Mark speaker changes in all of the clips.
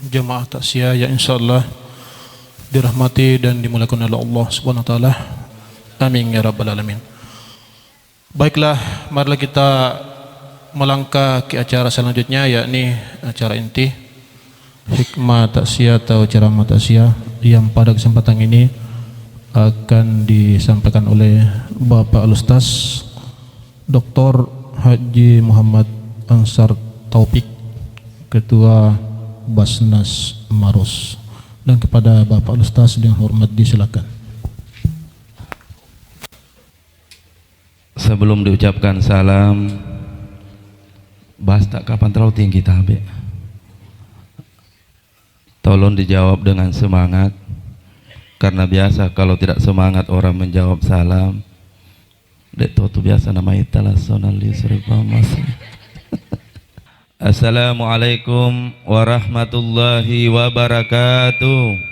Speaker 1: jemaah takziah yang insyaallah dirahmati dan dimuliakan oleh Allah Subhanahu wa taala. Amin ya rabbal alamin. Baiklah, marilah kita melangkah ke acara selanjutnya, yakni acara inti hikmah takziah atau ceramah takziah yang pada kesempatan ini akan disampaikan oleh Bapak Al-Ustaz Dr. Haji Muhammad Ansar Taufik, Ketua Basnas Maros. Dan kepada Bapak Al-Ustaz dengan hormat disilakan.
Speaker 2: Sebelum diucapkan salam, bahas tak kapan terlalu tinggi tabe. Tolong dijawab dengan semangat, karena biasa kalau tidak semangat orang menjawab salam. Dek tu biasa nama italah sonali seribamas. Assalamualaikum warahmatullahi wabarakatuh.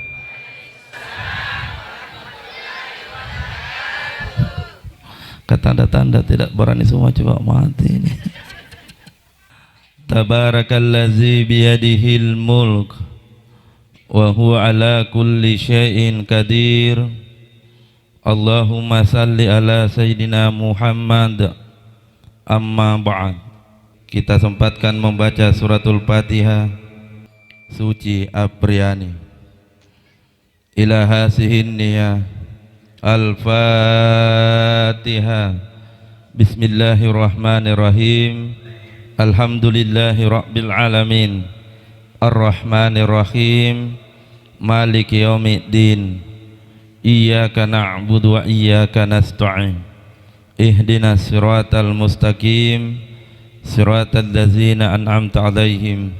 Speaker 2: Tanda-tanda tidak berani semua, coba mati ini. Tabarakallazi biyadihil mulk wa huwa ala kulli syai'in qadir. Allahumma salli ala Sayyidina Muhammad. Amma ba'd. Kita sempatkan membaca suratul Fatihah suci Apriyani. Ila hasihin niyah Al-Fatihah. Bismillahirrahmanirrahim. Alhamdulillahi rabbil alamin. Ar-Rahmanirrahim. Maliki yaumiddin. Iyyaka na'budu wa iyyaka nasta'in. Ihdinas siratal mustaqim. Siratal ladzina an'amta 'alaihim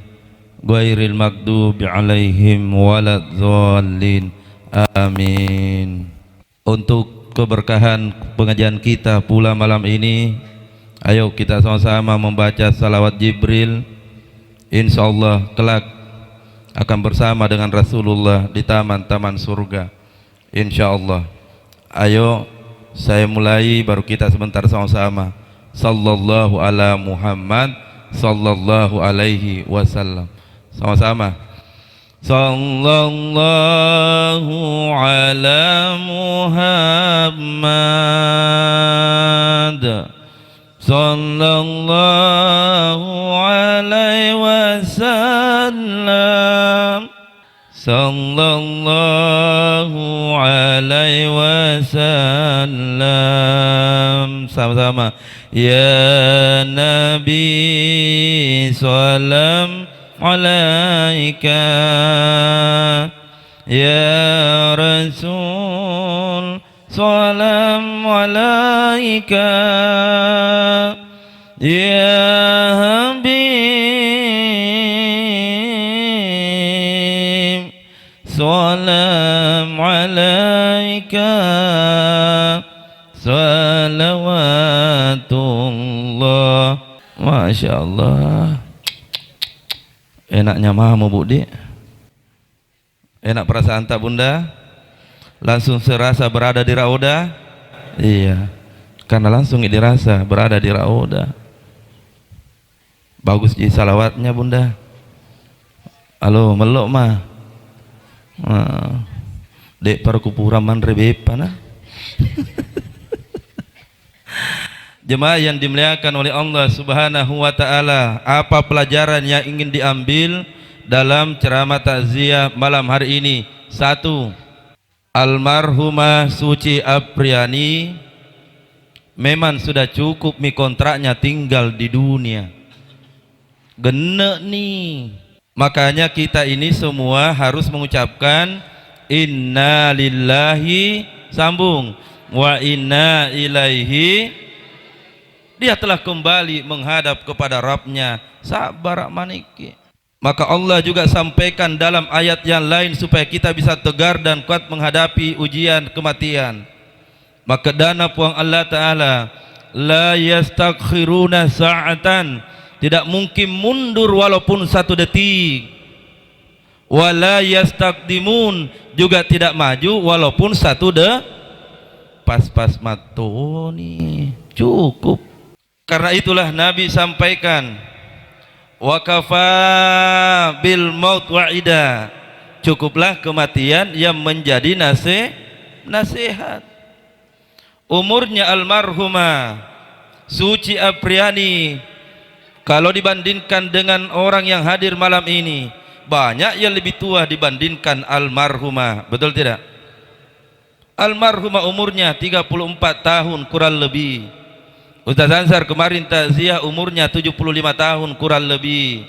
Speaker 2: ghairil maghdubi 'alaihim waladdallin. Amin. Untuk keberkahan pengajian kita pula malam ini, ayo kita sama-sama membaca salawat Jibril. Insyaallah kelak akan bersama dengan Rasulullah di taman-taman surga. Insyaallah. Ayo saya mulai, baru kita sebentar sama-sama. Sallallahu ala Muhammad sallallahu alaihi wasallam. Sama-sama. Sallallahu ala Muhammad sallallahu alaihi wasallam. Sallallahu alaihi wasallam. Sama-sama. Ya Nabi salam alaika, ya Rasul salam alaika, ya Habib salam alaika, salawatullah. Masya Allah. Enaknya mahamu Budi. Enak perasaan tak Bunda? Langsung serasa berada di raudah. Iya, karena langsung dirasa berada di raudah. Bagus ji salawatnya Bunda. Halo melok mah. Dek perkupuran manrebepa nah. Jemaah yang dimuliakan oleh Allah Subhanahu wa taala, apa pelajaran yang ingin diambil dalam ceramah takziah malam hari ini? Satu, almarhumah Suci Apriyani memang sudah cukup mi kontraknya tinggal di dunia. Genek nih. Makanya kita ini semua harus mengucapkan inna lillahi, sambung, wa inna ilaihi. Dia telah kembali menghadap kepada Rabbnya. Sabar maniki. Maka Allah juga sampaikan dalam ayat yang lain supaya kita bisa tegar dan kuat menghadapi ujian kematian. Maka dana puang Allah Ta'ala, la yastakhiruna sa'atan, tidak mungkin mundur walaupun satu detik. Wala yastaqdimun, juga tidak maju walaupun satu pas-pas matoni. Cukup. Karena itulah Nabi sampaikan, wa kafa bil maut wa'ida, cukuplah kematian yang menjadi nasihat. Umurnya almarhumah Suci Apriani kalau dibandingkan dengan orang yang hadir malam ini, banyak yang lebih tua dibandingkan almarhumah, betul tidak? Almarhumah umurnya 34 tahun kurang lebih. Ustaz Ansar kemarin takziah umurnya 75 tahun kurang lebih.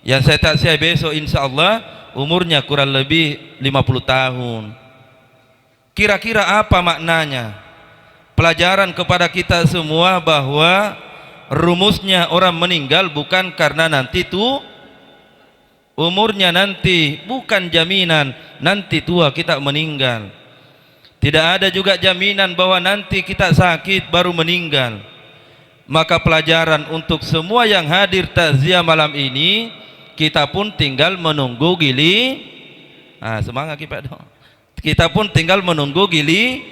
Speaker 2: Yang saya takziah besok insya Allah umurnya kurang lebih 50 tahun. Kira-kira apa maknanya? Pelajaran kepada kita semua bahwa rumusnya orang meninggal bukan karena nanti itu umurnya, nanti bukan jaminan nanti tua kita meninggal. Tidak ada juga jaminan bahwa nanti kita sakit baru meninggal. Maka pelajaran untuk semua yang hadir takziah malam ini, kita pun tinggal menunggu gili. Semangat kita dong. Kita pun tinggal menunggu gili.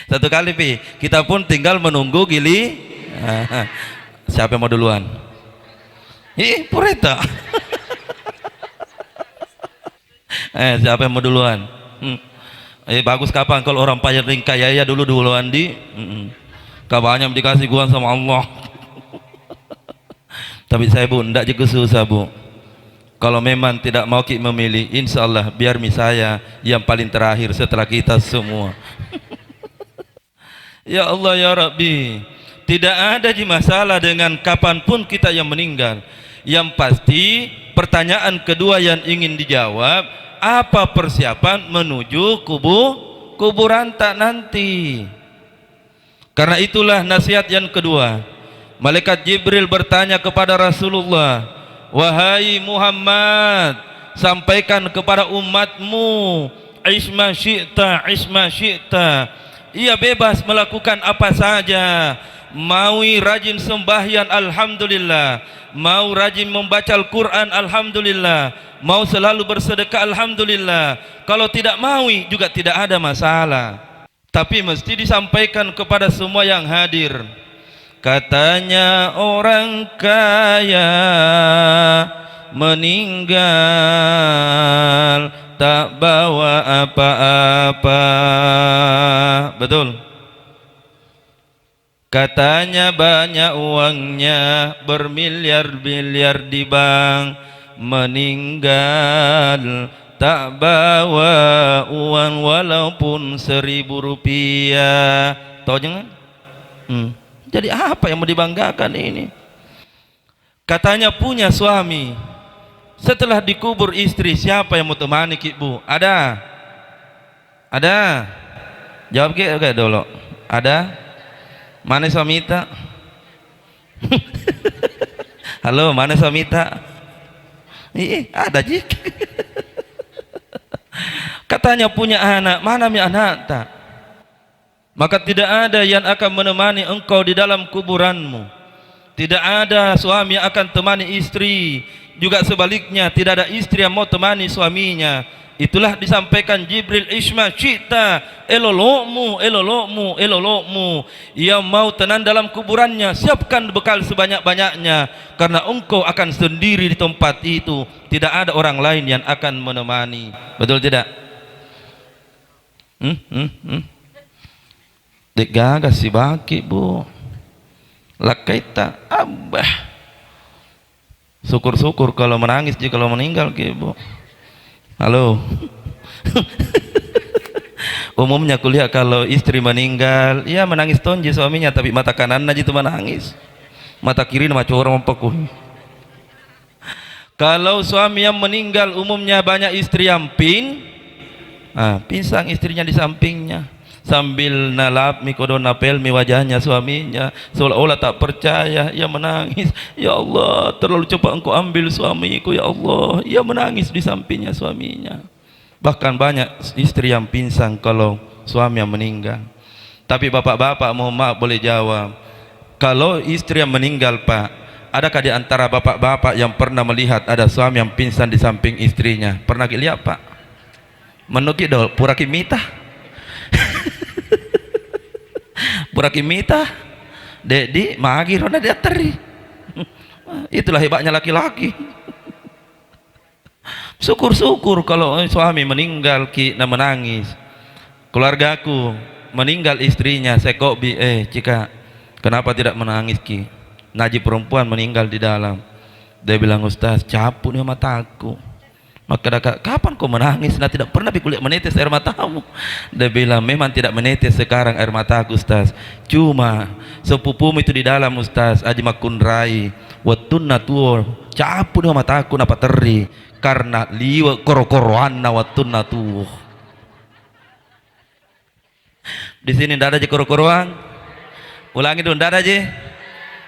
Speaker 2: Satu kali pi, kita pun tinggal menunggu gili. Siapa yang mau duluan? Pureta. Siapa yang mau duluan? Bagus kapan kalau orang paling kaya ya duluan di. Kabarnya dikasih gua sama Allah. Tapi saya bu, ndak juga susah bu. Kalau memang tidak mau kita memilih, insya Allah biar saya yang paling terakhir setelah kita semua. Ya Allah ya Rabbi, tidak ada masalah dengan kapanpun kita yang meninggal. Yang pasti pertanyaan kedua yang ingin dijawab, apa persiapan menuju kuburan tak nanti? Karena itulah nasihat yang kedua. Malaikat Jibril bertanya kepada Rasulullah, wahai Muhammad, sampaikan kepada umatmu, isma syi'ta, isma syi'ta. Ia bebas melakukan apa saja. Mau rajin sembahyang, alhamdulillah. Mau rajin membaca Al-Quran, alhamdulillah. Mau selalu bersedekah, alhamdulillah. Kalau tidak mau juga tidak ada masalah. Tapi mesti disampaikan kepada semua yang hadir. Katanya orang kaya meninggal tak bawa apa-apa. Betul. Katanya banyak uangnya, bermiliar-miliar di bank, meninggal tak bawa uang walaupun 1.000 rupiah. Tahu jangan? Jadi apa yang mau dibanggakan ini? Katanya punya suami, setelah dikubur istri, siapa yang mau temani bu? Ada? Ada? Jawab ke dulu. Ada? Mana suamita? Halo, mana suamita? Ada jik. Katanya punya anak, mana mi anak tak? Maka tidak ada yang akan menemani engkau di dalam kuburanmu. Tidak ada suami yang akan temani istri. Juga sebaliknya, tidak ada istri yang mau temani suaminya. Itulah disampaikan Jibril, isma syi'ta, elolokmu, elolokmu, elolokmu. Yang mau tenang dalam kuburannya, siapkan bekal sebanyak-banyaknya. Karena engkau akan sendiri di tempat itu. Tidak ada orang lain yang akan menemani. Betul tidak? Dek gagas si baki bu. Lakaita abah. Syukur-syukur kalau menangis jika kalau meninggal ke bu. Halo. Umumnya kuliah kalau istri meninggal, ya menangis tonji suaminya, tapi mata kanan aja itu menangis, mata kiri nama corong mempeku. Kalau suami yang meninggal umumnya banyak istri yang pisang istrinya di sampingnya sambil nalap mikodon napel mi wajahnya suaminya seolah-olah tak percaya. Ia menangis, ya Allah terlalu cepat engkau ambil suamiku ya Allah. Ia menangis di sampingnya suaminya. Bahkan banyak istri yang pingsan kalau suami yang meninggal. Tapi bapak-bapak mohon maaf boleh jawab, kalau istri yang meninggal pak, adakah di antara bapak-bapak yang pernah melihat ada suami yang pingsan di samping istrinya? Pernah lihat pak? Menuki dol pura kimita. Pura kimita Dedi magi rona dia teri. Itulah hebatnya laki-laki. Syukur-syukur kalau suami meninggal ki na menangis. Keluargaku meninggal istrinya sekobi cika kenapa tidak menangis ki? Najib perempuan meninggal di dalam. Dia bilang, Ustaz caput nih mataku. Maka kapan kau menangis? Nah tidak pernah kulihat menetes air matamu. Dia bilang memang tidak menetes sekarang air mataku Ustaz. Cuma sepupumu itu di dalam Ustaz Aji Makunrai. Watunna tuo caput nih mataku napa teri karena liwa koro-koroan na watunna tuo. Di sini tidak ada aja koro-koroan. Ulangi dulu tidak ada aja.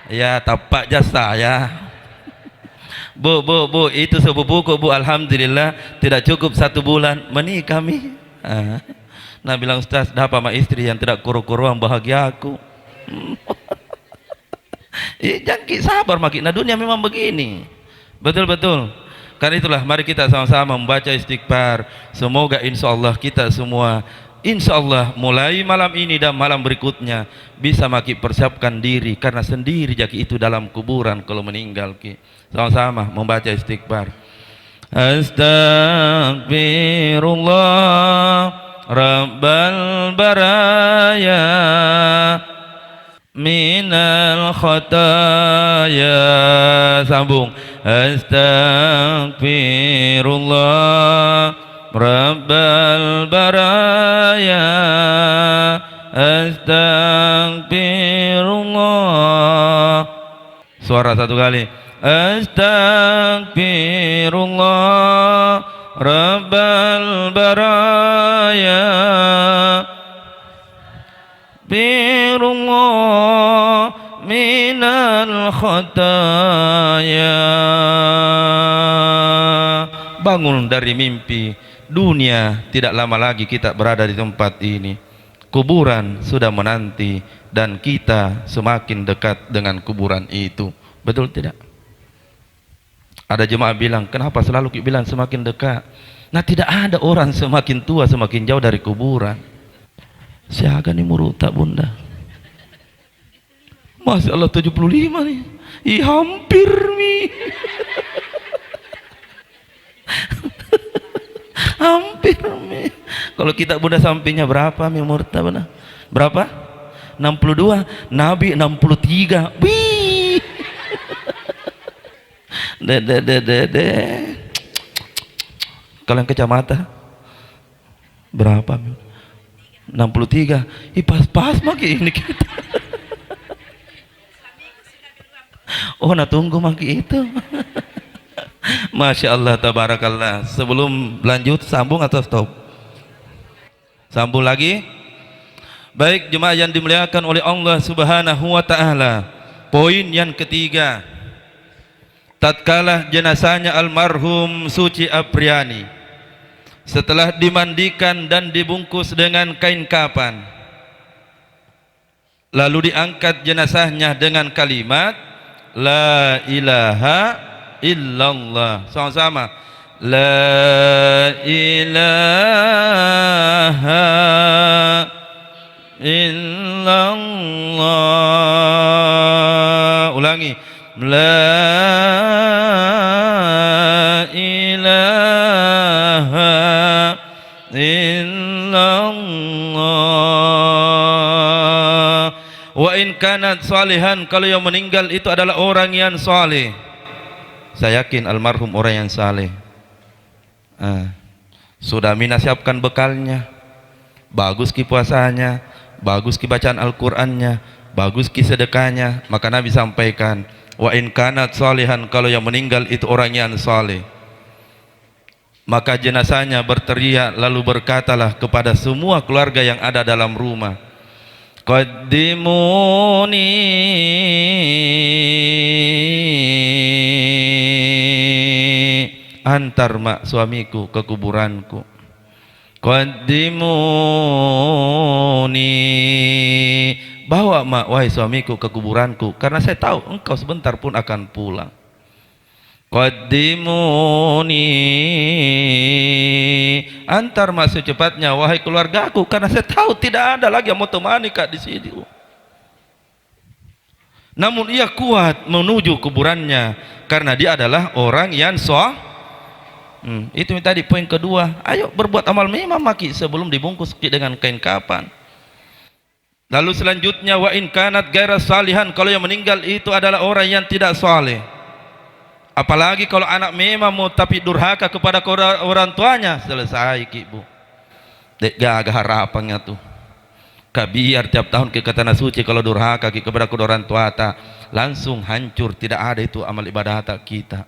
Speaker 2: Ya tapak jasa ya. Bu, itu sepupuku bu, alhamdulillah tidak cukup 1 bulan menikah kami. Nah bilang Ustaz, dah apa sama istri yang tidak koro-koroan bahagia aku. Jangan sabar makin. Nah dunia memang begini. Betul. Karena itulah mari kita sama-sama membaca istighfar. Semoga insya Allah kita semua insya Allah mulai malam ini dan malam berikutnya bisa makin persiapkan diri karena sendiri jaki itu dalam kuburan kalau meninggal ki. Sama-sama membaca istighfar. Astaghfirullah Rabbal baraya minal khataya. Sambung. Astaghfirullah Rabbal baraya Astaghfirullah. Suara 1 kali. Astaghfirullah Rabbal baraya Astaghfirullah minal khataya. Bangun dari mimpi. Dunia tidak lama lagi kita berada di tempat ini. Kuburan sudah menanti dan kita semakin dekat dengan kuburan itu. Betul tidak? Ada jemaah bilang, kenapa selalu bilang semakin dekat? Nah tidak ada orang semakin tua semakin jauh dari kuburan. Siaga nih muruta bunda. Masya Allah 75 nih. Hampir nih. Hampir nih. Kalau kita bunda sampingnya berapa nih murta benar? Berapa? 62. Nabi 63. Wih. Dede. Kalau yang kecamatan berapa? 63. Pas-pas maki ini kita. Oh, nah tunggu maki itu. Masya Allah, tabarakallah. Sebelum lanjut, sambung atau stop? Sambung lagi. Baik jemaah yang dimuliakan oleh Allah Subhanahu wa ta'ala. Poin yang ketiga, tatkala jenazahnya almarhum Suci Apriani setelah dimandikan dan dibungkus dengan kain kapan, lalu diangkat jenazahnya dengan kalimat La ilaha illallah. Sama-sama. La ilaha illallah. Ulangi. La ilaha illallah. Wa in kanat salihan, kalau yang meninggal itu adalah orang yang saleh. Saya yakin almarhum orang yang saleh. Sudah mina siapkan bekalnya, bagus ki puasanya, bagus ki bacaan Al-Qur'annya, bagus ki sedekahnya. Maka Nabi sampaikan, wa in kanat salihan, kalau yang meninggal itu orang yang saleh. Maka jenazahnya berteriak lalu berkatalah kepada semua keluarga yang ada dalam rumah, qaddimuni antar mak suamiku ke kuburanku. Qaddimuni, bawa mak wahai suamiku ke kuburanku, karena saya tahu engkau sebentar pun akan pulang. Qaddimuni, antar mak secepatnya wahai keluargaku, karena saya tahu tidak ada lagi yang mau temani kak di sini. namun ia kuat menuju kuburannya karena dia adalah orang yang itu tadi poin kedua. Ayo berbuat amal memang maki sebelum dibungkus dengan kain kapan. Lalu selanjutnya wa in kanat gaira salihan, kalau yang meninggal itu adalah orang yang tidak saleh. Apalagi kalau anak memang mau tapi durhaka kepada orang tuanya, selesai ibu. Dek gagah harapannya tuh. Kabiar tiap tahun ke tanah suci kalau durhaka kepada orang tua ta, langsung hancur, tidak ada itu amal ibadah kita.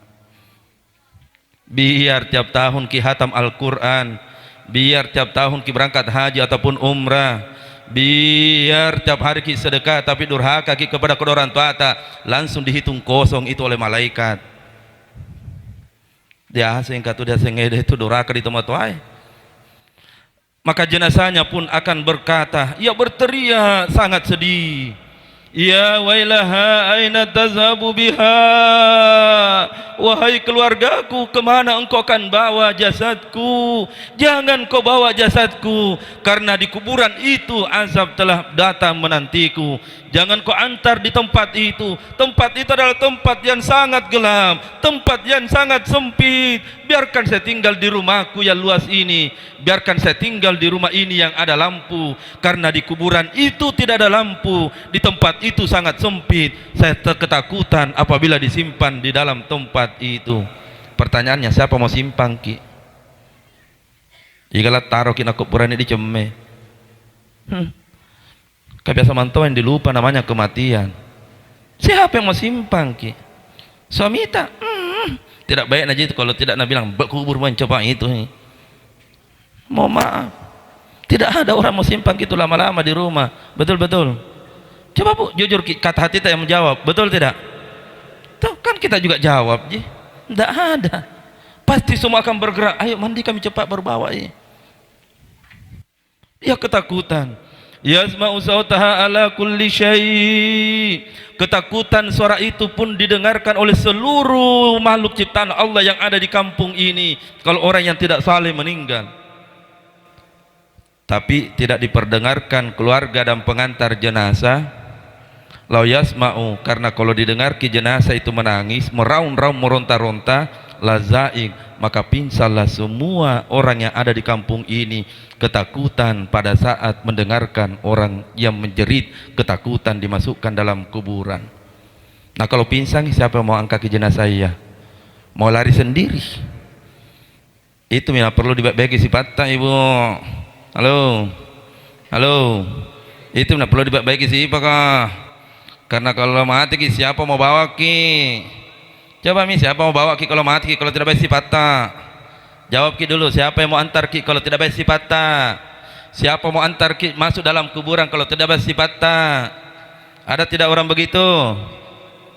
Speaker 2: Biar tiap tahun ki hatam Al-Quran, biar tiap tahun ki berangkat haji ataupun umrah, biar tiap hari ki sedekah tapi durhaka ki kepada orang tua ta, langsung dihitung kosong itu oleh malaikat. Dia sehingga tu dia sengede itu durhaka di tempat tuai. Maka jenazahnya pun akan berkata, ia berteriak sangat sedih, ya wailaha aina tazhabu biha, wahai keluargaku, kemana engkau akan bawa jasadku? Jangan kau bawa jasadku, karena di kuburan itu azab telah datang menantiku. Jangan kau antar di tempat itu. Tempat itu adalah tempat yang sangat gelap, tempat yang sangat sempit. Biarkan saya tinggal di rumahku yang luas ini, biarkan saya tinggal di rumah ini yang ada lampu, karena di kuburan itu tidak ada lampu, di tempat itu sangat sempit. Saya ketakutan apabila disimpan di dalam tempat itu. Pertanyaannya, siapa mau simpang ki? Igalah taruh kina kuburan ini diceme. Kebiasa mantau yang dilupa namanya kematian. Siapa yang mau simpang ki? Suami tak? Tidak baik aja itu kalau tidak nak bilang kubur mencoba itu. Mau maaf, tidak ada orang mau simpang gitu lama-lama di rumah. Betul-betul. Coba bu, jujur kata hati tak yang menjawab. Betul tidak? Tuh kan kita juga jawab je. Tidak ada. Pasti semua akan bergerak. Ayo mandi kami cepat berbawa ini. Ya ketakutan. Yasma'u sautaha ala kulli syai. Ketakutan suara itu pun didengarkan oleh seluruh makhluk ciptaan Allah yang ada di kampung ini kalau orang yang tidak saleh meninggal. Tapi tidak diperdengarkan keluarga dan pengantar jenazah. Lau yasma'u, karena kalau didengar ki jenazah itu menangis, meraung-raung, meronta-ronta, lazaik, maka pingsanlah semua orang yang ada di kampung ini ketakutan pada saat mendengarkan orang yang menjerit ketakutan dimasukkan dalam kuburan. Nah kalau pingsan, siapa yang mau angkat jenazah saya? Mau lari sendiri? Itu yang perlu dibagi sifatnya ibu. Halo, halo, itu yang perlu dibagi sifat. Karena kalau mati ki siapa mau bawa ki? Coba mi, siapa mau bawa ki kalau mati ki kalau tidak baik sifatnya? Jawab ki dulu, siapa yang mau antar ki kalau tidak baik sifatnya? Siapa mau antar ki masuk dalam kuburan kalau tidak baik sifatnya? Ada tidak orang begitu?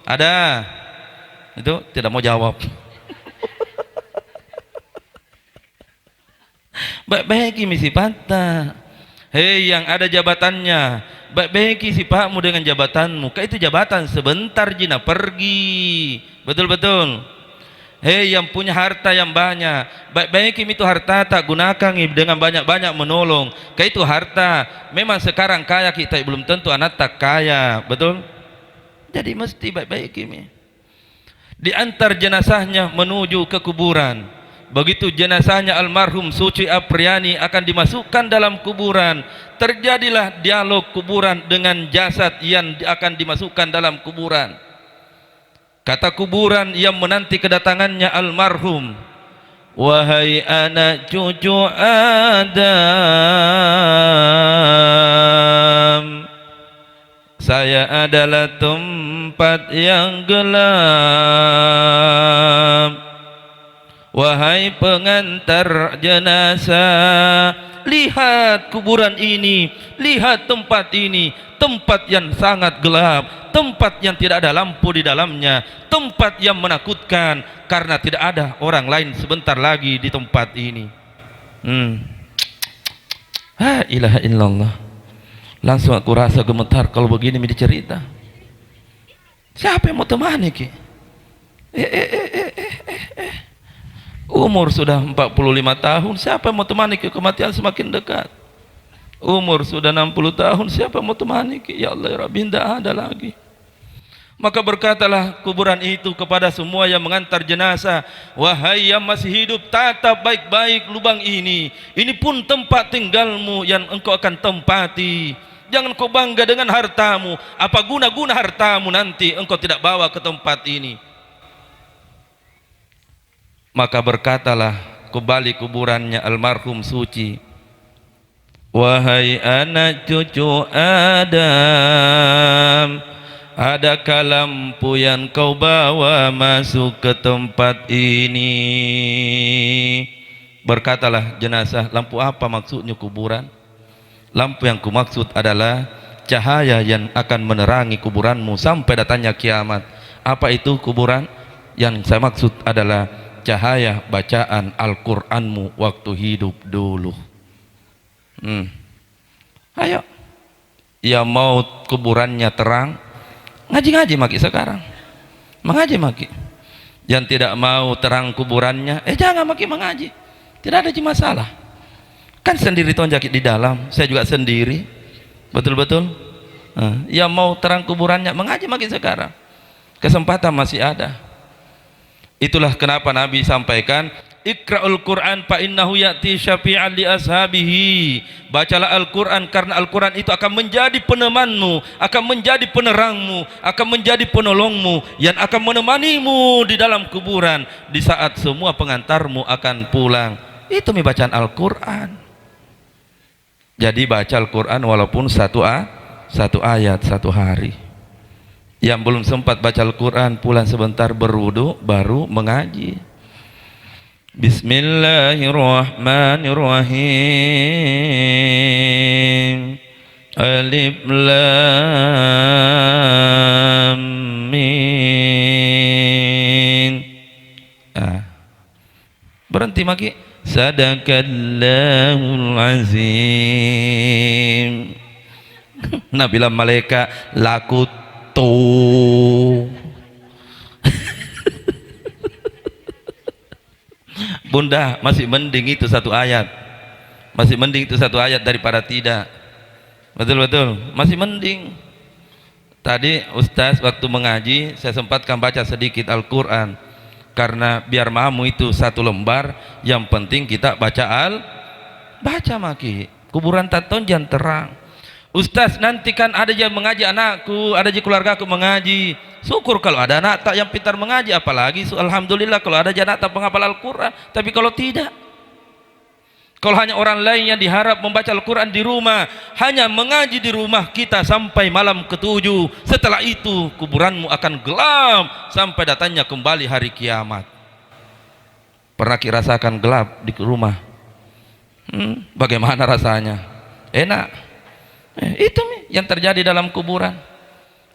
Speaker 2: Ada? Itu tidak mau jawab. Baik-baiki mi sifatnya. Hei yang ada jabatannya, baik-baiki sifatmu dengan jabatanmu. Kau itu jabatan sebentar jina pergi. Betul-betul. Hei yang punya harta yang banyak, baik-baiki itu harta tak gunakan dengan banyak-banyak menolong. Kau itu harta. Memang sekarang kaya kita belum tentu anak tak kaya. Betul? Jadi mesti baik-baiki mi. Diantar jenazahnya menuju ke kuburan. Begitu jenazahnya almarhum Suci Apriani akan dimasukkan dalam kuburan, terjadilah dialog kuburan dengan jasad yang akan dimasukkan dalam kuburan. Kata kuburan yang menanti kedatangannya almarhum, wahai anak cucu Adam, saya adalah tempat yang gelap. Wahai pengantar jenazah, lihat kuburan ini, lihat tempat ini, tempat yang sangat gelap, tempat yang tidak ada lampu di dalamnya, tempat yang menakutkan karena tidak ada orang lain sebentar lagi di tempat ini. La ilaha illallah. Langsung aku rasa gemetar kalau begini mi dicerita. Siapa yang mau temani ki? Umur sudah 45 tahun, siapa yang mau temani ke kematian semakin dekat. Umur sudah 60 tahun, siapa yang mau temani ke? Ya Allah ya Rabbi, tidak ada lagi. Maka berkatalah kuburan itu kepada semua yang mengantar jenazah, wahai yang masih hidup, tatap baik-baik lubang ini. Ini pun tempat tinggalmu yang engkau akan tempati. Jangan kau bangga dengan hartamu. Apa guna hartamu nanti engkau tidak bawa ke tempat ini. Maka berkatalah kembali kuburannya almarhum suci, wahai anak cucu Adam, adakah lampu yang kau bawa masuk ke tempat ini? Berkatalah jenazah, lampu apa maksudnya kuburan? Lampu yang kumaksud adalah cahaya yang akan menerangi kuburanmu sampai datangnya kiamat. Apa itu kuburan? Yang saya maksud adalah cahaya bacaan Al-Qur'anmu waktu hidup dulu. Ayo, ya mau kuburannya terang, ngaji-ngaji maki sekarang, mengaji maki. Yang tidak mau terang kuburannya, jangan maki mengaji, tidak ada masalah. Kan sendiri tonjaki di dalam, saya juga sendiri, betul-betul. Yang mau terang kuburannya, mengaji maki sekarang, kesempatan masih ada. Itulah kenapa Nabi sampaikan, Iqra'ul Qur'an fa innahu ya'ti syafi'an li ashabihi. Bacalah Al-Qur'an karena Al-Qur'an itu akan menjadi penemanmu, akan menjadi penerangmu, akan menjadi penolongmu yang akan menemanimu di dalam kuburan di saat semua pengantarmu akan pulang. Itu bacaan Al-Qur'an. Jadi baca Al-Qur'an walaupun satu ayat satu hari. Yang belum sempat baca Al-Quran pulang sebentar berwudu baru mengaji. Bismillahirrahmanirrahim. Alif Lam Mim. Berhenti maki. Sadaqallahul azim. Nah bilang malaikat laku Bunda, masih mending itu satu ayat, masih mending itu satu ayat daripada tidak. Betul-betul, masih mending. Tadi Ustaz waktu mengaji saya sempatkan baca sedikit Al-Quran, karena biar mamu itu satu lembar, yang penting kita baca maki kuburan taton jangan terang. Ustaz, nanti kan ada yang mengaji anakku, ada yang keluarga aku mengaji. Syukur kalau ada anak tak yang pintar mengaji, apalagi alhamdulillah kalau ada anak tak penghafal Al-Quran. Tapi kalau tidak, kalau hanya orang lain yang diharap membaca Al-Quran di rumah, hanya mengaji di rumah kita sampai malam ke-7, setelah itu kuburanmu akan gelap sampai datangnya kembali hari kiamat. Pernah rasakan gelap di rumah? Bagaimana rasanya? Enak. Itu yang terjadi dalam kuburan.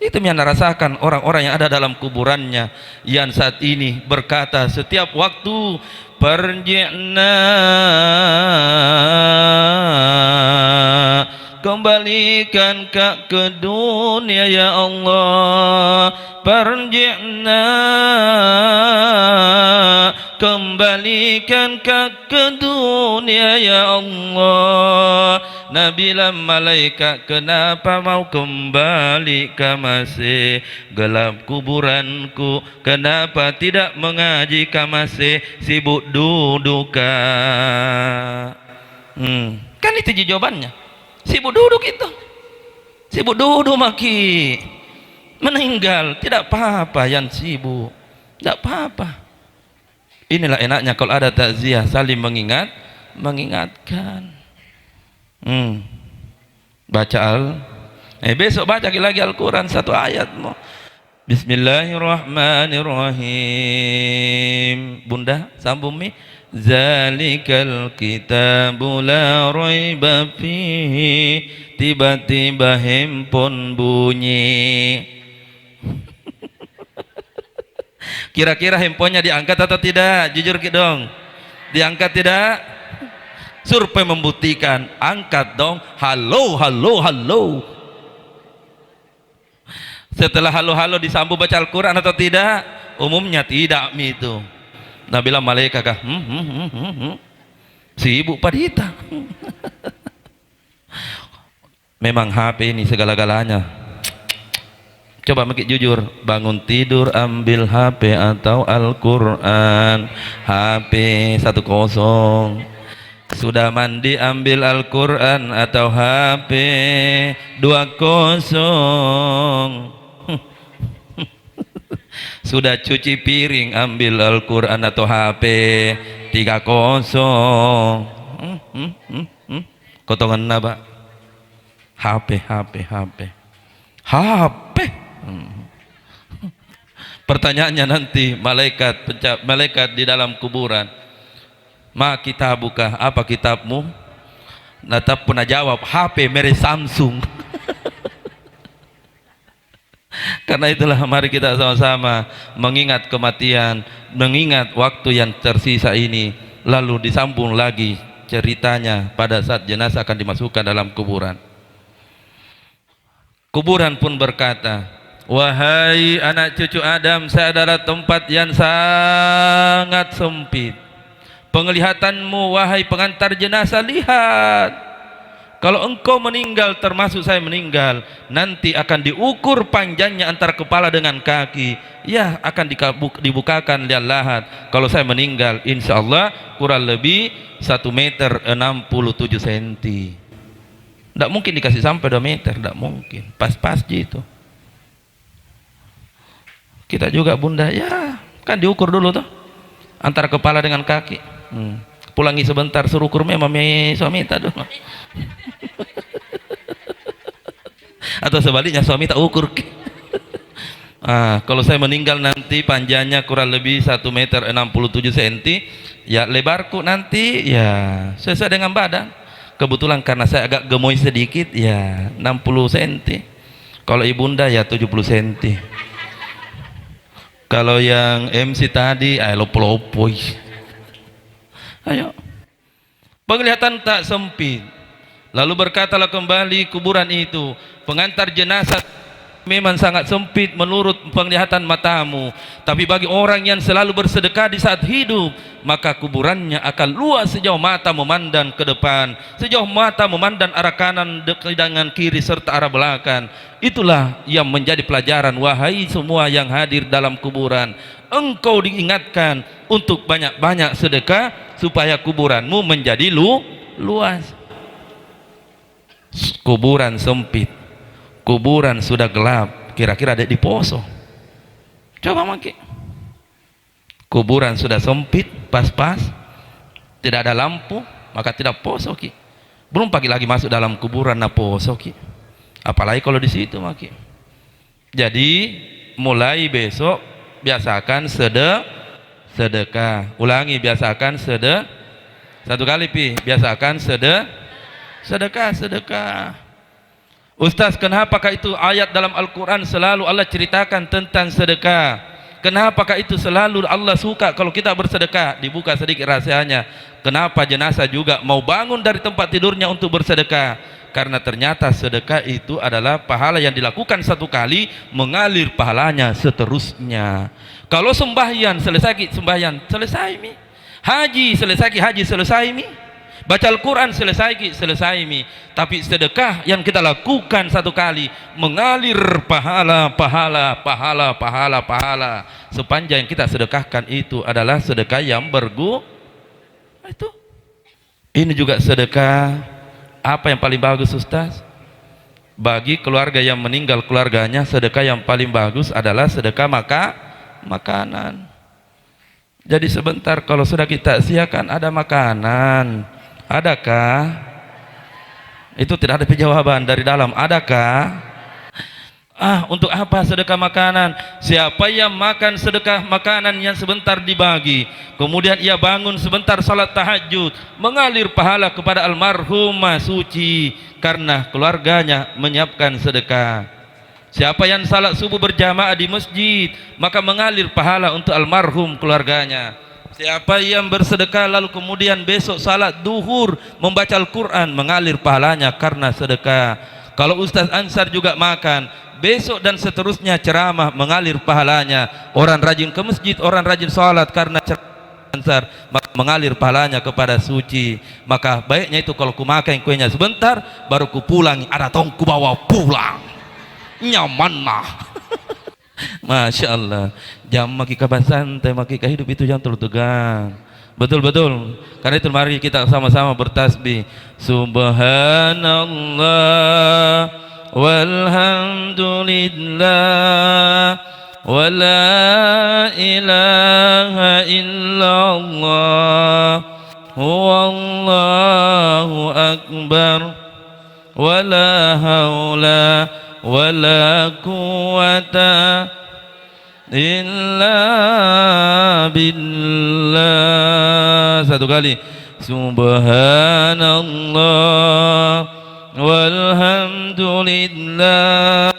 Speaker 2: Itu yang rasakan orang-orang yang ada dalam kuburannya, yang saat ini berkata setiap waktu, perji'na, kembalikan ke dunia ya Allah, perji'na, kembalikan ke dunia ya Allah. Nabilah malaikat, kenapa mau kembali ke masih gelap kuburanku? Kenapa tidak mengaji ke masih sibuk duduk? Kan itu jawabannya. Sibuk duduk itu. Sibuk duduk maki. Meninggal tidak apa-apa yang sibuk. Tidak apa-apa. Inilah enaknya kalau ada takziah, saling mengingatkan. Baca besok baca lagi Al-Quran satu ayat. Bismillahirrahmanirrahim. Bunda sambung mi. Zalikal kitabu la raiba fihi. Tiba-tiba handphone bunyi. Kira-kira handphonenya diangkat atau tidak? Jujur dong. Diangkat tidak? Survei membuktikan, angkat dong. Halo, halo, halo. Setelah halo-halo disambung baca Al-Quran atau tidak? Umumnya tidak itu. Nah bilang malaikat kah? Sibuk padita. Memang HP ini segala-galanya. Coba Maki jujur, bangun tidur ambil HP atau Al-Quran? HP 10. Sudah mandi ambil Al-Quran atau HP 20? Sudah cuci piring ambil Al-Quran atau HP 30? Kotongan napa? HP. Pertanyaannya nanti malaikat di dalam kuburan, ma kitabuka, apa kitabmu? Natap pernah jawab, HP merek Samsung. Karena itulah mari kita sama-sama mengingat kematian, mengingat waktu yang tersisa ini, lalu disambung lagi ceritanya pada saat jenazah akan dimasukkan dalam kuburan. Kuburan pun berkata, wahai anak cucu Adam, saya adalah tempat yang sangat sempit. Penglihatanmu wahai pengantar jenazah, lihat, kalau engkau meninggal termasuk saya meninggal, nanti akan diukur panjangnya antara kepala dengan kaki, ya akan dibukakan lihat lahat. Kalau saya meninggal insya Allah kurang lebih 1 meter 67 cm. Tidak mungkin dikasih sampai 2 meter, tidak mungkin, pas-pas gitu. Kita juga bunda, ya kan diukur dulu tuh antara kepala dengan kaki. Pulangi sebentar, suruh ukur memang suami tak dulu. Atau sebaliknya suami tak ukur. Kalau saya meninggal nanti panjangnya kurang lebih 1 meter 67 cm, ya lebarku nanti ya sesuai dengan badan. Kebetulan karena saya agak gemoy sedikit, ya 60 cm. Kalau ibunda ya 70 cm. Kalau yang MC tadi, lopo-lopoy. Ayo. Penglihatan tak sempit. Lalu berkatalah kembali kuburan itu, pengantar jenazah memang sangat sempit menurut penglihatan matamu, tapi bagi orang yang selalu bersedekah di saat hidup, maka kuburannya akan luas sejauh mata memandang ke depan, sejauh mata memandang arah kanan dengan kiri serta arah belakang. Itulah yang menjadi pelajaran, wahai semua yang hadir dalam kuburan, engkau diingatkan untuk banyak-banyak sedekah supaya kuburanmu menjadi luas. Kuburan sempit, kuburan sudah gelap, kira-kira ada di poso. Coba maki. Kuburan sudah sempit, pas-pas, tidak ada lampu, maka tidak poso ki. Belum pagi lagi masuk dalam kuburan na poso ki. Apalagi kalau di situ maki. Jadi mulai besok biasakan sedekah. Ulangi, biasakan satu kali pi, biasakan sedekah. Ustaz, kenapakah itu ayat dalam Al-Quran selalu Allah ceritakan tentang sedekah? Kenapakah itu selalu Allah suka kalau kita bersedekah? Dibuka sedikit rahasianya. Kenapa jenazah juga mau bangun dari tempat tidurnya untuk bersedekah? Karena ternyata sedekah itu adalah pahala yang dilakukan satu kali, mengalir pahalanya seterusnya. Kalau sembahyang selesai mi. Haji selesai mi. Baca Al-Quran selesai mi. Tapi sedekah yang kita lakukan satu kali mengalir pahala. Sepanjang yang kita sedekahkan itu adalah sedekah yang itu. Ini juga sedekah. Apa yang paling bagus Ustaz? Bagi keluarga yang meninggal keluarganya, sedekah yang paling bagus adalah sedekah makanan. Jadi sebentar kalau sudah kita siapkan ada makanan, adakah? Itu tidak ada jawaban dari dalam. Adakah? Untuk apa sedekah makanan? Siapa yang makan sedekah makanan yang sebentar dibagi, kemudian ia bangun sebentar salat tahajud, mengalir pahala kepada almarhumah suci karena keluarganya menyiapkan sedekah. Siapa yang salat subuh berjamaah di masjid, maka mengalir pahala untuk almarhum keluarganya. Siapa yang bersedekah lalu kemudian besok salat duhur membaca Al-Quran, mengalir pahalanya karena sedekah. Kalau Ustaz Ansar juga makan, besok dan seterusnya ceramah, mengalir pahalanya. Orang rajin ke masjid, orang rajin salat karena Ansar, maka mengalir pahalanya kepada suci. Maka baiknya itu kalau ku makan kuenya sebentar, baru ku pulang, ada tong ku bawa pulang, nyaman nah. Masya Allah. Jam maki kapan santai, maki hidup itu jangan terlalu tegang. Betul-betul. Karena itu mari kita sama-sama bertasbih. Subhanallah walhamdulillah wa la ilaha illallah huwallahu akbar wa la hawla wa la quwwata illa billah. Satu kali. Subhanallah walhamdulillah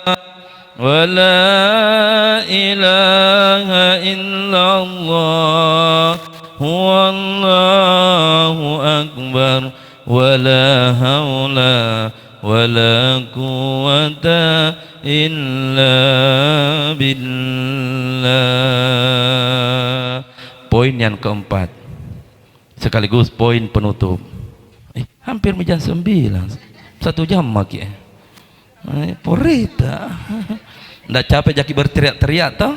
Speaker 2: wa la ilaha illallah huwallahu akbar wa la hawla wa la quwwata illa billah. Poin yang keempat sekaligus poin penutup. Hampir jam 9, 1 jam lagi. Porita ndak capek jaki berteriak-teriak toh,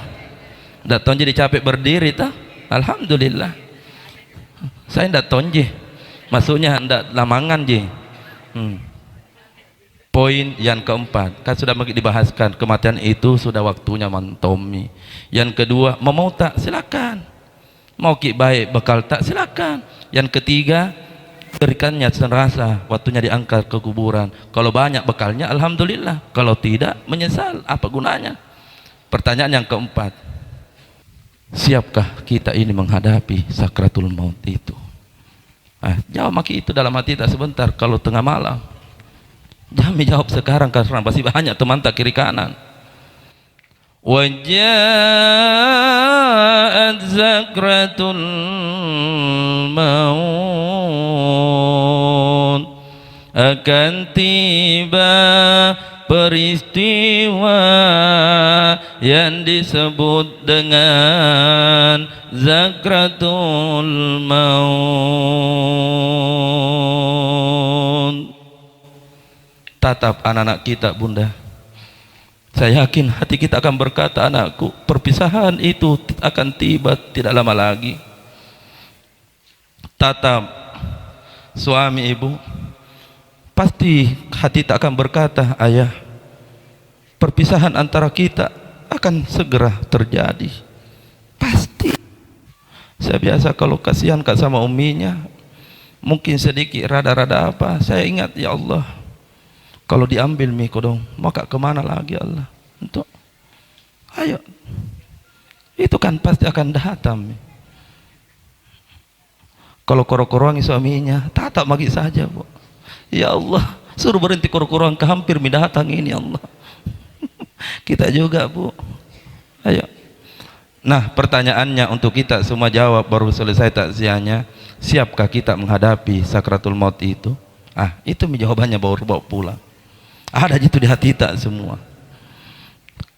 Speaker 2: ndak tonje capek berdiri toh. Alhamdulillah saya ndak tonje, maksudnya ndak lamangan je. Poin yang keempat kan sudah dibahaskan, kematian itu sudah waktunya mantomi. Yang kedua, mau tak silakan, mau ki baik bekal tak silakan. Yang ketiga, berikannya serasa waktunya diangkat ke kuburan. Kalau banyak bekalnya alhamdulillah, kalau tidak menyesal, apa gunanya? Pertanyaan yang keempat, siapkah kita ini menghadapi sakratul maut itu? Jawab maki itu dalam hati tak sebentar. Kalau tengah malam jangan jawab sekarang karena pasti banyak teman tak kiri kanan. Waja'at zakratul maut, akan tiba peristiwa yang disebut dengan zakratul maut. Tatap anak-anak kita, Bunda. Saya yakin hati kita akan berkata, anakku, perpisahan itu akan tiba tidak lama lagi. Tatap suami ibu, pasti hati tak akan berkata, ayah, perpisahan antara kita akan segera terjadi. Pasti. Saya biasa kalau kasihan sama uminya, mungkin sedikit rada-rada apa, saya ingat, ya Allah, kalau diambil miko dong, maka kemana lagi Allah? Untuk, ayo, itu kan pasti akan datang. Kalau korok-korongi suaminya, tatap magi saja, Bu. Ya Allah, suruh berhenti korok-korong ke hampir datang ini, Allah. Kita juga, Bu. Ayo. Nah, pertanyaannya untuk kita semua jawab baru selesai takziahnya. Siapkah kita menghadapi sakratul maut itu? Itu jawabannya bawa pulang. Ada itu di hati tak semua.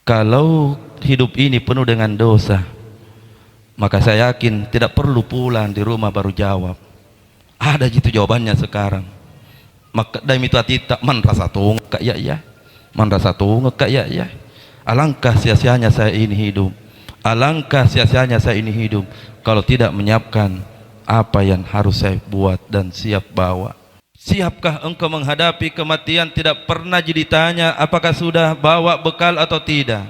Speaker 2: Kalau hidup ini penuh dengan dosa, maka saya yakin tidak perlu pulang di rumah baru jawab. Ada gitu jawabannya sekarang. Maka dalam itu hati tak man rasa tunggak kak ya, man rasa tunggak kak ya. Alangkah sia-sianya saya ini hidup. Alangkah sia-sianya saya ini hidup kalau tidak menyiapkan apa yang harus saya buat dan siap bawa. Siapkah engkau menghadapi kematian? Tidak pernah ditanya apakah sudah bawa bekal atau tidak.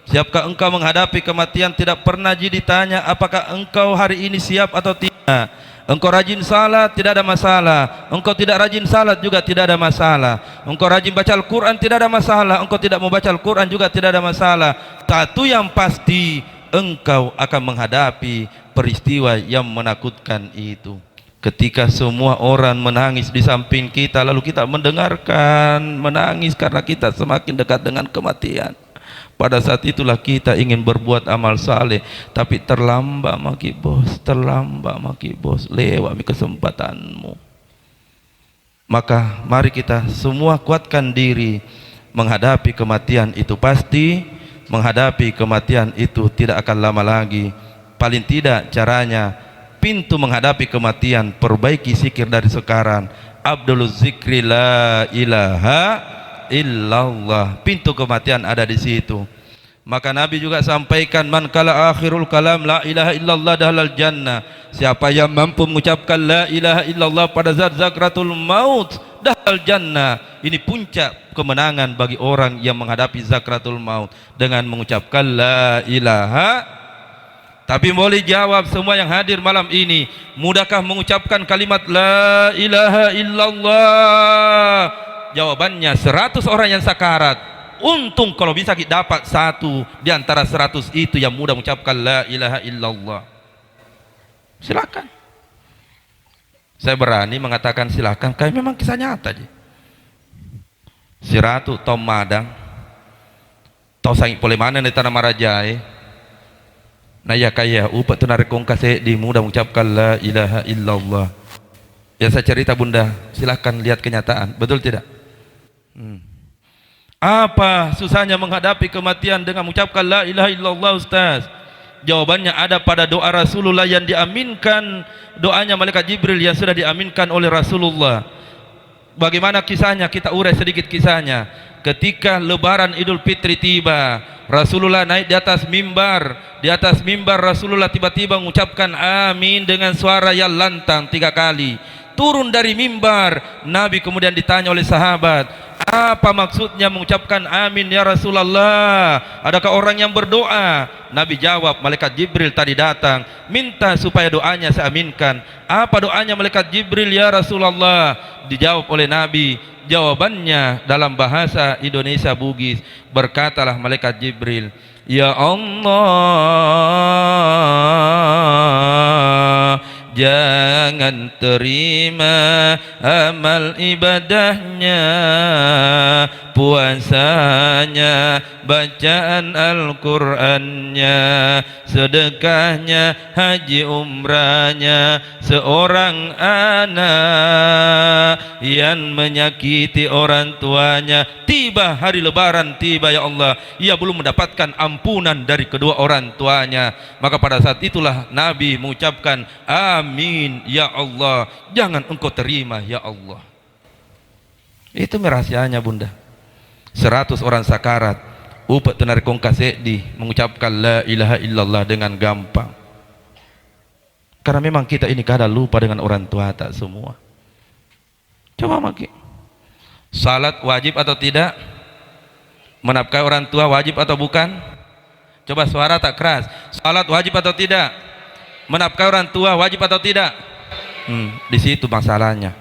Speaker 2: Siapkah engkau menghadapi kematian? Tidak pernah ditanya apakah engkau hari ini siap atau tidak. Engkau rajin salat, tidak ada masalah. Engkau tidak rajin salat juga tidak ada masalah. Engkau rajin baca Al-Quran, tidak ada masalah. Engkau tidak mau baca Al-Quran juga tidak ada masalah. Satu yang pasti, engkau akan menghadapi peristiwa yang menakutkan itu. Ketika semua orang menangis di samping kita, lalu kita mendengarkan menangis karena kita semakin dekat dengan kematian. Pada saat itulah kita ingin berbuat amal saleh, tapi terlambat maki bos, terlambat maki bos, lewat kesempatanmu. Maka mari kita semua kuatkan diri menghadapi kematian itu pasti, menghadapi kematian itu tidak akan lama lagi. Paling tidak caranya, pintu menghadapi kematian, perbaiki zikir dari sekarang. Abdul zikri la ilaha illallah. Pintu kematian ada di situ. Maka Nabi juga sampaikan, man kala akhirul kalam la ilaha illallah dahlal jannah. Siapa yang mampu mengucapkan la ilaha illallah pada zat zakratul maut, dahlal jannah. Ini puncak kemenangan bagi orang yang menghadapi zakratul maut dengan mengucapkan la ilaha. Tapi boleh jawab semua yang hadir malam ini, mudahkah mengucapkan kalimat la ilaha illallah? Jawabannya 100 orang yang sakarat. Untung kalau bisa kita dapat satu di antara 100 itu yang mudah mengucapkan la ilaha illallah. Silakan. Saya berani mengatakan silakan, kayak memang kisah nyata aja. Si Ratu Tom Madang tau sangi pole mana di tanah Marajai. Nah ya kaya upat tu narekong kasih di mudah mengucapkan la ilaha illallah. Ya saya cerita bunda, silakan lihat kenyataan, betul tidak? Apa susahnya menghadapi kematian dengan mengucapkan la ilaha illallah Ustaz? Jawabannya ada pada doa Rasulullah yang diaminkan, doanya malaikat Jibril yang sudah diaminkan oleh Rasulullah. Bagaimana kisahnya? Kita urai sedikit kisahnya. Ketika lebaran Idul Fitri tiba, Rasulullah naik di atas mimbar. Di atas mimbar Rasulullah tiba-tiba mengucapkan amin dengan suara yang lantang 3 kali. Turun dari mimbar, Nabi kemudian ditanya oleh sahabat, apa maksudnya mengucapkan amin ya Rasulullah? Adakah orang yang berdoa? Nabi jawab, malaikat Jibril tadi datang, minta supaya doanya saya aminkan. Apa doanya malaikat Jibril ya Rasulullah? Dijawab oleh Nabi, jawabannya dalam bahasa Indonesia Bugis. Berkatalah malaikat Jibril, ya Allah, jangan terima amal ibadahnya, puasanya, bacaan Al-Qur'annya, sedekahnya, haji umrahnya, seorang anak yang menyakiti orang tuanya. Tiba hari lebaran, tiba ya Allah, ia belum mendapatkan ampunan dari kedua orang tuanya. Maka pada saat itulah Nabi mengucapkan amin ya Allah, jangan engkau terima ya Allah. Itu rahasianya bunda. 100 orang sakarat upat tenarikong kasedi mengucapkan la ilaha illallah dengan gampang. Karena memang kita ini kadang lupa dengan orang tua tak semua. Coba maki, salat wajib atau tidak? Menafkahi orang tua wajib atau bukan? Coba suara tak keras. Salat wajib atau tidak? Menafkahi orang tua wajib atau tidak? Di situ masalahnya.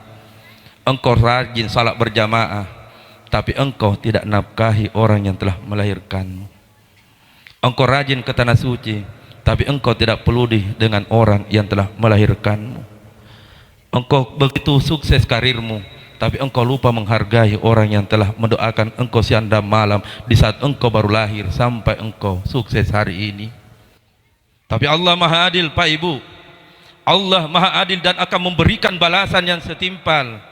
Speaker 2: Engkau rajin salat berjamaah, tapi engkau tidak nafkahi orang yang telah melahirkanmu. Engkau rajin ke tanah suci, tapi engkau tidak peduli dengan orang yang telah melahirkanmu. Engkau begitu sukses karirmu, tapi engkau lupa menghargai orang yang telah mendoakan engkau siang dan malam di saat engkau baru lahir sampai engkau sukses hari ini. Tapi Allah Maha Adil Pak Ibu, Allah Maha Adil dan akan memberikan balasan yang setimpal.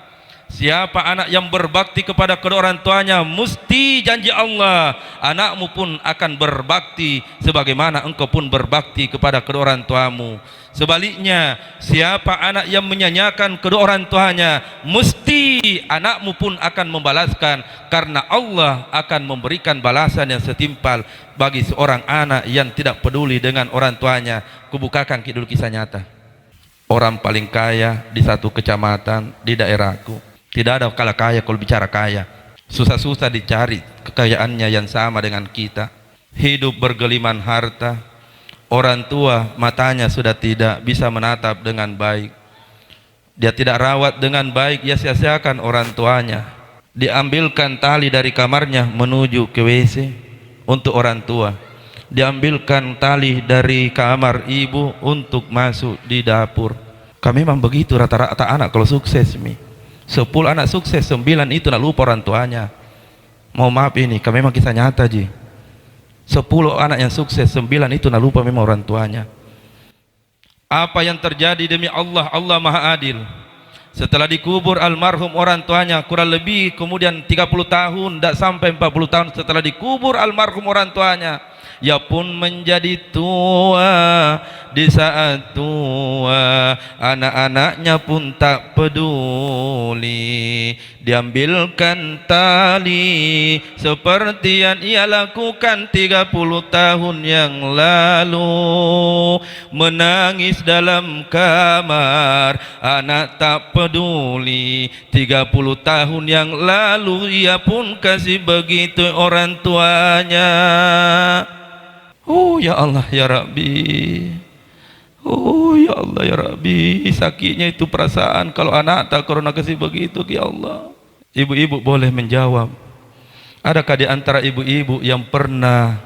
Speaker 2: Siapa anak yang berbakti kepada kedua orang tuanya, mesti janji Allah, anakmu pun akan berbakti sebagaimana engkau pun berbakti kepada kedua orang tuamu. Sebaliknya, siapa anak yang menyanyiakan kedua orang tuanya, mesti anakmu pun akan membalaskan, karena Allah akan memberikan balasan yang setimpal bagi seorang anak yang tidak peduli dengan orang tuanya. Kubukakan dulu kisah nyata. Orang paling kaya di satu kecamatan di daerahku. Tidak ada kala kaya kalau bicara kaya. Susah-susah dicari kekayaannya yang sama dengan kita. Hidup bergeliman harta. Orang tua matanya sudah tidak bisa menatap dengan baik. Dia tidak rawat dengan baik, ia sia-siakan orang tuanya. Diambilkan tali dari kamarnya menuju ke WC untuk orang tua. Diambilkan tali dari kamar ibu untuk masuk di dapur. Kami memang begitu rata-rata anak kalau sukses mi. 10 anak sukses, 9 itu nak lupa orang tuanya. Mau maaf ini, kami memang kisah nyata ji. 10 anak yang sukses, 9 itu nak lupa memang orang tuanya. Apa yang terjadi demi Allah, Allah Maha Adil. Setelah dikubur almarhum orang tuanya, kurang lebih kemudian 30 tahun, tidak sampai 40 tahun setelah dikubur almarhum orang tuanya, ia pun menjadi tua. Di saat tua anak-anaknya pun tak peduli, diambilkan tali seperti yang ia lakukan 30 tahun yang lalu. Menangis dalam kamar, anak tak peduli, 30 tahun yang lalu ia pun kasih begitu orang tuanya. Oh ya Allah ya Rabbi, oh ya Allah ya Rabbi, sakitnya itu perasaan kalau anak tak corona kasih begitu ya Allah. Ibu-ibu boleh menjawab, adakah di antara ibu-ibu yang pernah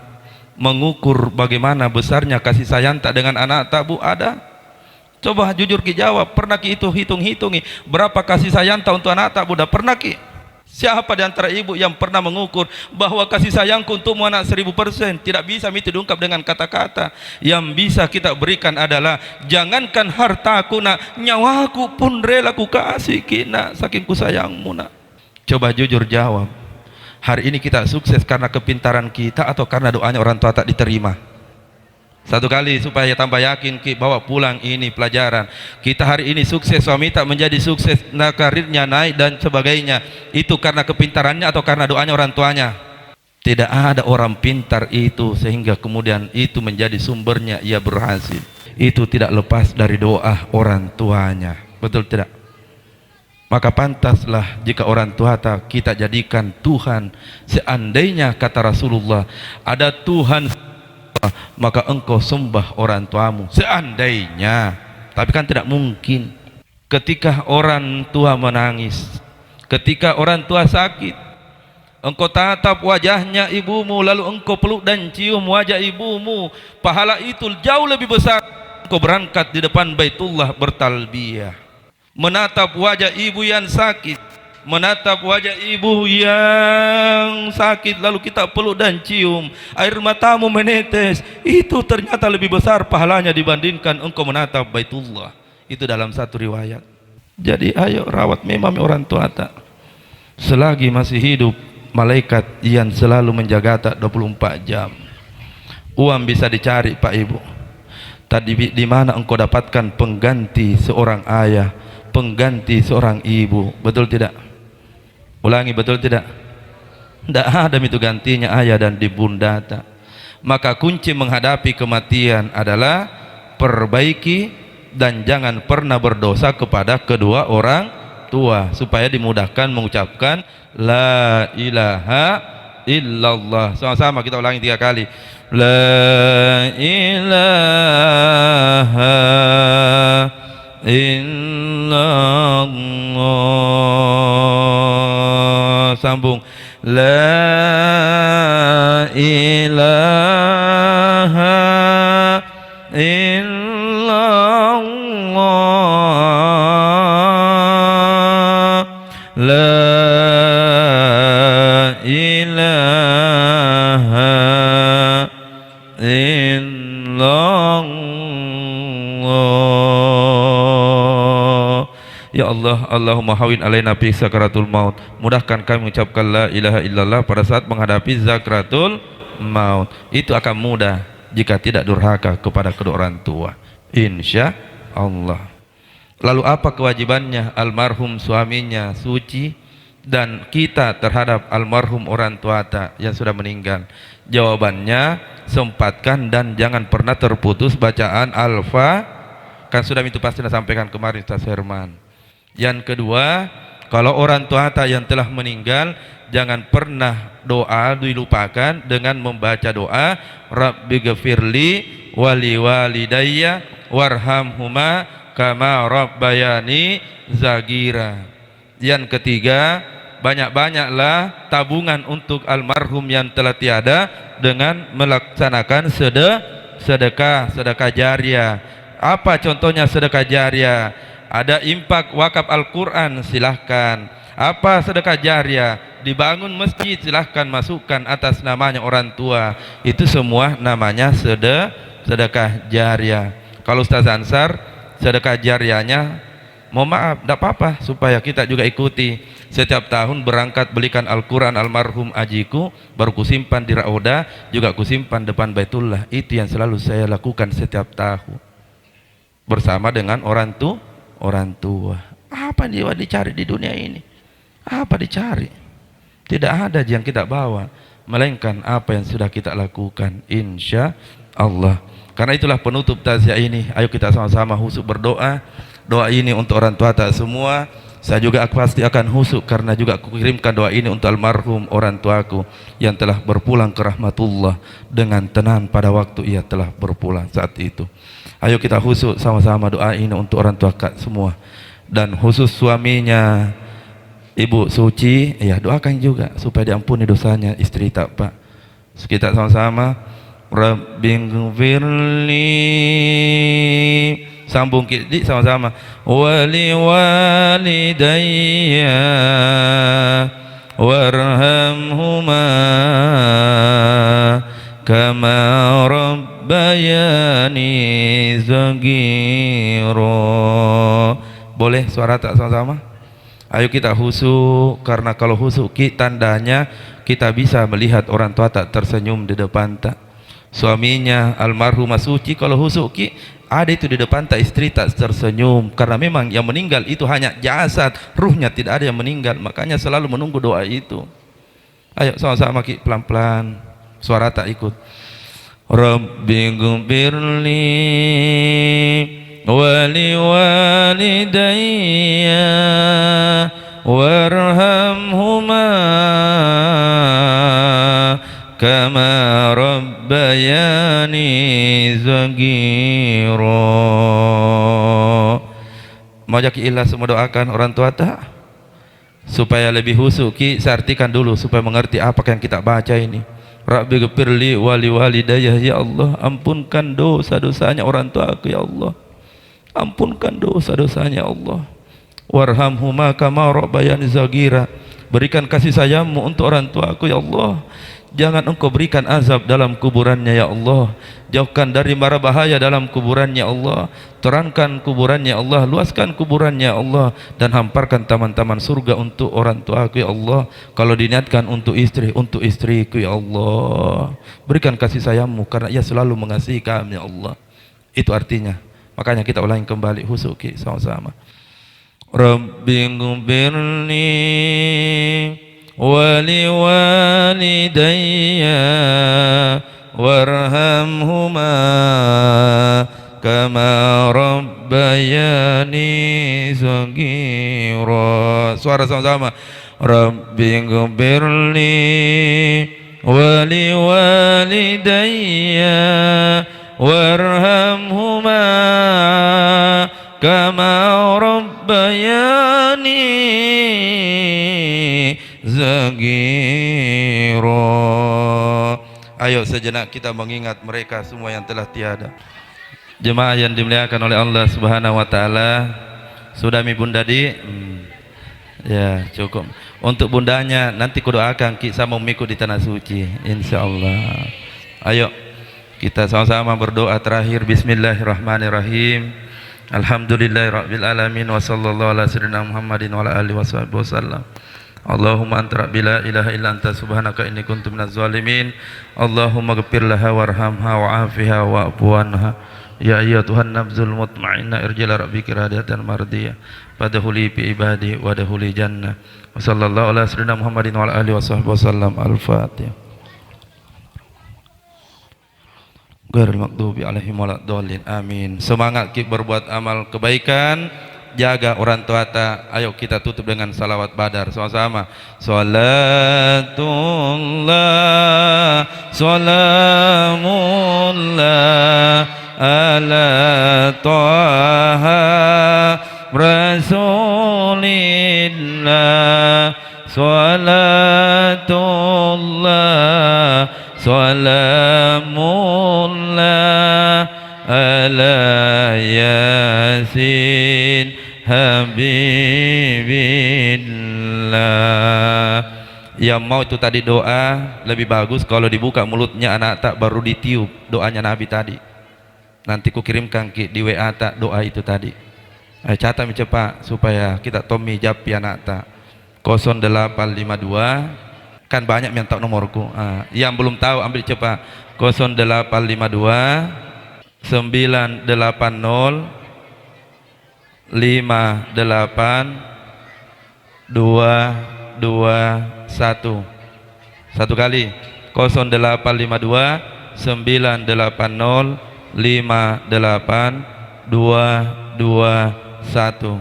Speaker 2: mengukur bagaimana besarnya kasih sayang tak dengan anak tak, Bu? Ada? Coba jujur ki jawab, pernah ki itu hitung-hitungi berapa kasih sayang tak untuk anak tak, Bu? Dah pernah ki? Siapa di antara ibu yang pernah mengukur bahwa kasih sayangku untukmu anak 1000%? Tidak bisa itu diungkap dengan kata-kata. Yang bisa kita berikan adalah, jangankan hartaku nak, nyawaku pun rela ku kasih kina, saking ku sayangmu nak. Coba jujur jawab, hari ini kita sukses karena kepintaran kita atau karena doanya orang tua tak diterima? Satu kali supaya tambah yakin bawa pulang ini pelajaran. Kita hari ini sukses, suami tak menjadi sukses, nah karirnya naik dan sebagainya, itu karena kepintarannya atau karena doanya orang tuanya? Tidak ada orang pintar itu sehingga kemudian itu menjadi sumbernya ia berhasil. Itu tidak lepas dari doa orang tuanya, betul tidak? Maka pantaslah jika orang tua kita jadikan Tuhan. Seandainya kata Rasulullah, ada Tuhan maka engkau sembah orang tuamu. Seandainya, tapi kan tidak mungkin. Ketika orang tua menangis, ketika orang tua sakit, engkau tatap wajahnya ibumu, lalu engkau peluk dan cium wajah ibumu, pahala itu jauh lebih besar engkau berangkat di depan Baitullah bertalbiyah, menatap wajah ibu yang sakit, menatap wajah ibu yang sakit, lalu kita peluk dan cium, air matamu menetes, itu ternyata lebih besar pahalanya dibandingkan engkau menatap Baitullah. Itu dalam satu riwayat. Jadi ayo rawat memang orang tua tak. Selagi masih hidup, malaikat yang selalu menjaga tak 24 jam. Uang bisa dicari Pak Ibu. Tadi di mana engkau dapatkan pengganti seorang ayah, pengganti seorang ibu, betul tidak? Ulangi, betul tidak? Tidak ada itu gantinya ayah dan ibunda. Maka kunci menghadapi kematian adalah perbaiki dan jangan pernah berdosa kepada kedua orang tua, supaya dimudahkan mengucapkan la ilaha illallah. Sama-sama kita ulangi 3 kali. La ilaha illallah. Sambung. La ilaha illallah. La ilaha illallah. Ya Allah, Allahumma hawin alaina fi sakaratul maut. Mudahkan kami mengucapkan la ilaha illallah pada saat menghadapi zakratul maut. Itu akan mudah jika tidak durhaka kepada kedua orang tua, insya Allah. Lalu apa kewajibannya almarhum suaminya suci dan kita terhadap almarhum orang tua yang sudah meninggal? Jawabannya, sempatkan dan jangan pernah terputus bacaan alfa. Kan sudah itu pasti sampaikan kemarin Ustaz Herman. Yang kedua, kalau orang tua yang telah meninggal, jangan pernah doa dilupakan dengan membaca doa Rabbi ghafirli wali walidayya warhamhuma kama rabbayani zagira. Yang ketiga, banyak-banyaklah tabungan untuk almarhum yang telah tiada dengan melaksanakan sedekah jariah. Apa contohnya sedekah jariah? Ada infak wakaf Al-Quran, silahkan. Apa sedekah jariah? Dibangun masjid, silahkan masukkan atas namanya orang tua. Itu semua namanya sedekah jariah. Kalau Ustaz Ansar, sedekah jariahnya, mohon maaf, tidak apa-apa, supaya kita juga ikuti. setiap tahun berangkat belikan Al-Quran almarhum ajiku, baru kusimpan di Rauda, juga kusimpan depan Baitullah. Itu yang selalu saya lakukan setiap tahun bersama dengan orang tua. Apa dia dicari di dunia ini? Apa dicari? Tidak ada yang kita bawa, melainkan apa yang sudah kita lakukan, insya Allah. Karena itulah penutup takziah ini. Ayo kita sama-sama husuk berdoa. Doa ini untuk orang tua tak semua. Saya juga pasti akan husuk karena juga aku kirimkan doa ini untuk almarhum orang tuaku yang telah berpulang ke rahmatullah dengan tenang pada waktu ia telah berpulang saat itu. Ayo kita husuk sama-sama doa ini untuk orang tua kak semua, dan khusus suaminya Ibu Suci, ya doakan juga supaya diampuni dosanya istri tak pak. Kita sama-sama Rabbighfirli, sambung kita sama-sama, wali walidayya warhamhuma kama rabbayani saghira. Boleh suara tak sama-sama? Ayo kita husuk, karena kalau husuk tandanya kita bisa melihat orang tua tak tersenyum di depan tak. Suaminya almarhumah Suci kalau husuk ada itu di depan tak, istri tak tersenyum, karena memang yang meninggal itu hanya jasad, ruhnya tidak ada yang meninggal. Makanya selalu menunggu doa itu. Ayo sama-sama pelan-pelan, suara tak ikut. Rabbighfirli wali walidayya warhamhuma kama rabbayani saghira. Mau jaki ilah semua doakan orang tua tak? Supaya lebih husuk saya artikan dulu supaya mengerti apa yang kita baca ini. Rabbighfirli wali walidayya, ya Allah ampunkan dosa-dosanya orang tuaku ya Allah. Ampunkan dosa-dosanya Allah. Warhamhuma kama rabbayani saghira. Berikan kasih sayangmu untuk orang tuaku ya Allah. Jangan engkau berikan azab dalam kuburannya ya Allah. Jauhkan dari mara bahaya dalam kuburannya Allah. Terangkan kuburannya Allah, luaskan kuburannya Allah, dan hamparkan taman-taman surga untuk orang tuaku ya Allah. Kalau diniatkan untuk istri, untuk istriku ya Allah. Berikan kasih sayangmu karena ia selalu mengasihi kami ya Allah. Itu artinya. Makanya kita ulangi kembali husuk sama-sama. Rabbighfirli wali walidayya warhamhuma kama rabbayani saghira. Suara sama-sama. Rabbighfirli wali walidayya warhamhuma kama rabbayani saghira. Ayo sejenak kita mengingat mereka semua yang telah tiada. Jemaah yang dimuliakan oleh Allah Subhanahu wa taala. Sudah mi bunda di? Ya, cukup. Untuk bundanya nanti kudoakan sama mengikut di tanah suci insyaallah. Ayo kita sama-sama berdoa terakhir. Bismillahirrahmanirrahim. Alhamdulillahirabbil alamin wa sallallahu ala sayyidina Muhammadin wa ala alihi wasallam. Allahumma anta rabbi la ilaha illa anta subhanaka inni kuntu minaz zalimin. Allahumma ghfir laha warhamha wa'afiha wa'fu anha. Ya ayyatuhan nafsul mutmainnah irji' ila rabbika radiyatan mardiyah fadkhuli fi ibadi wa dkhuli jannah. Wa sallallahu ala sayyidina Muhammadin wa ala alihi wasallam. Al-Fatihah. Ghairil maghdubi alaihim waladdallin. Amin. Semangat kita berbuat amal kebaikan, jaga orang tua ta. Ayo kita tutup dengan salawat badar sama-sama. Salatullah salamullah ala taha rasulillah. Salatullah salamullah ala yasin habibillah. Yang mau itu tadi doa lebih bagus kalau dibuka mulutnya anak tak baru ditiup doanya Nabi tadi. Nanti ku kirimkan di WA tak doa itu tadi. Catat cepat supaya kita Tommy japi anak tak. 0852, kan banyak yang tahu nomorku. Yang belum tahu ambil cepat. 0852 980 58 221. Satu kali. 0852 980 58 221.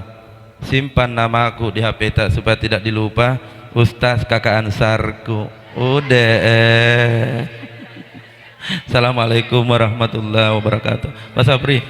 Speaker 2: Simpan namaku di HP tak supaya tidak dilupa. Ustaz kakak Ansarku. Udah. Assalamualaikum warahmatullahi wabarakatuh. Mas Apri.